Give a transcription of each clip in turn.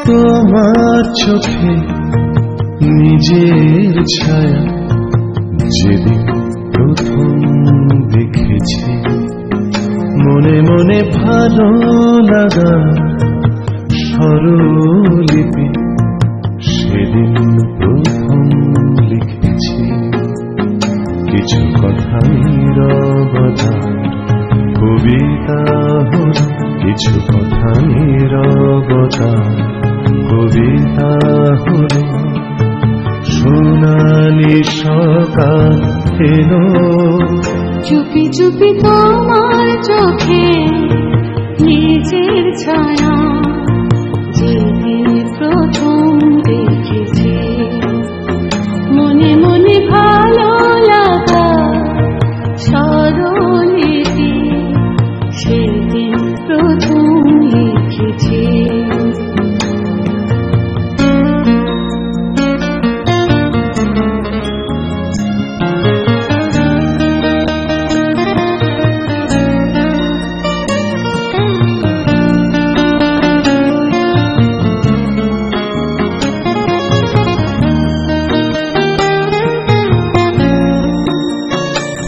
তোমার চোখে নিজের ছায়া যেদিন প্রথম দেখেছি, মনে মনে ভালো লাগা স্বরলিপি সেদিন প্রথম লিখেছি। কিছু কথা নীরবতার কবিতা হল, কিছু কথা নীরবতার কবিতা হল। সোনালি সকাল এলো, চুপি চুপি তোমার চোখে নিজের ছায়া যেদিন প্রথম দেখেছি, মনে মনে ভালো লাগা স্বরলিপি সেদিন প্রথম লিখেছি।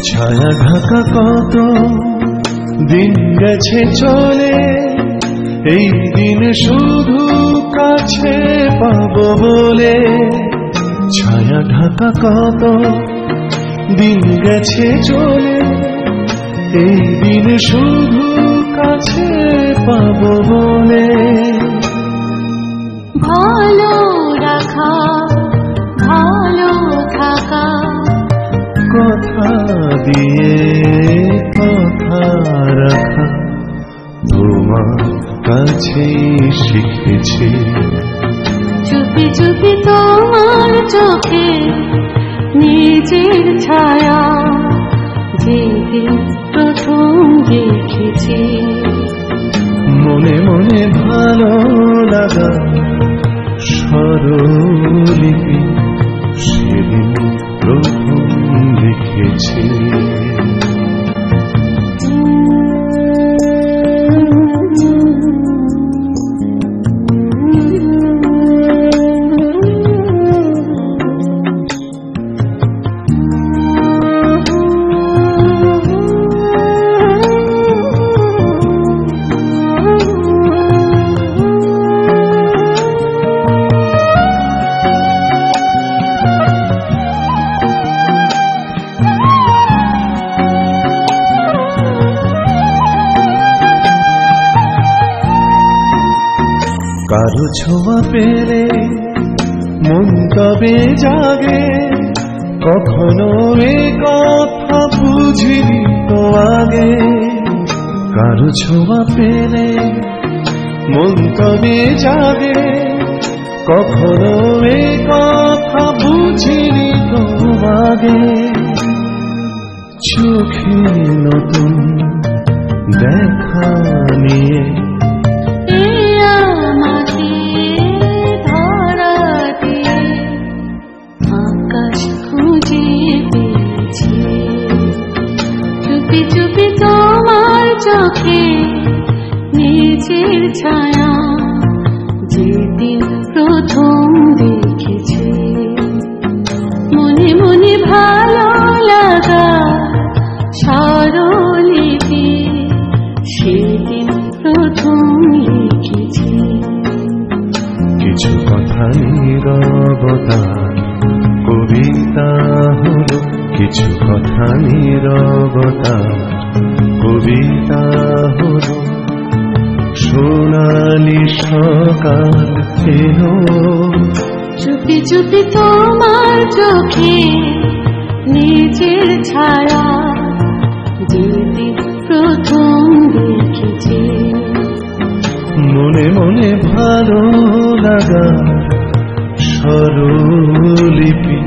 ছায়া ঢাকা কত দিন গেছে চলে, এই দিন শুধু কাছে পাবো বলে। ছায়া ঢাকা কত দিন গেছে চলে, এই দিন শুধু কাছে পাবো বলে। ভালো রাখা ভালো থাকা কথা দিয়ে কথা রাখা তোমার কাছেই শিখেছি। চুপি চুপি তোমার চোখে নিজের ছায়া যেদিন প্রথম দেখেছি, মনে মনে ভালো লাগা স্বরলিপি সেদিন প্রথম লিখেছি। কারো ছোঁয়া পেলে মন তবে জাগে, কখনো এ কথা বুঝিনি তো আগে। কারো ছোঁয়া পেলে মন তবে জাগে, কখনো এ কথা বুঝিনি তো আগে। চোখে নতুন দেখা নিয়ে চুপি চুপি তোমার চোখে নিজের ছায়া যেদিন প্রথম দেখেছি, মনে মনে ভালো লাগা স্বরলিপি সেদিন প্রথম লিখেছি। কিছু কথা নীরবতার কবিতা হলো, কিছু কথা নীরবতার কবিতা হলো। সোনালি সকাল এলো, চুপি চুপি তোমার চোখে নিজের ছায়া যেদিন প্রথম দেখেছি, মনে মনে ভালো লাগা স্বরলিপি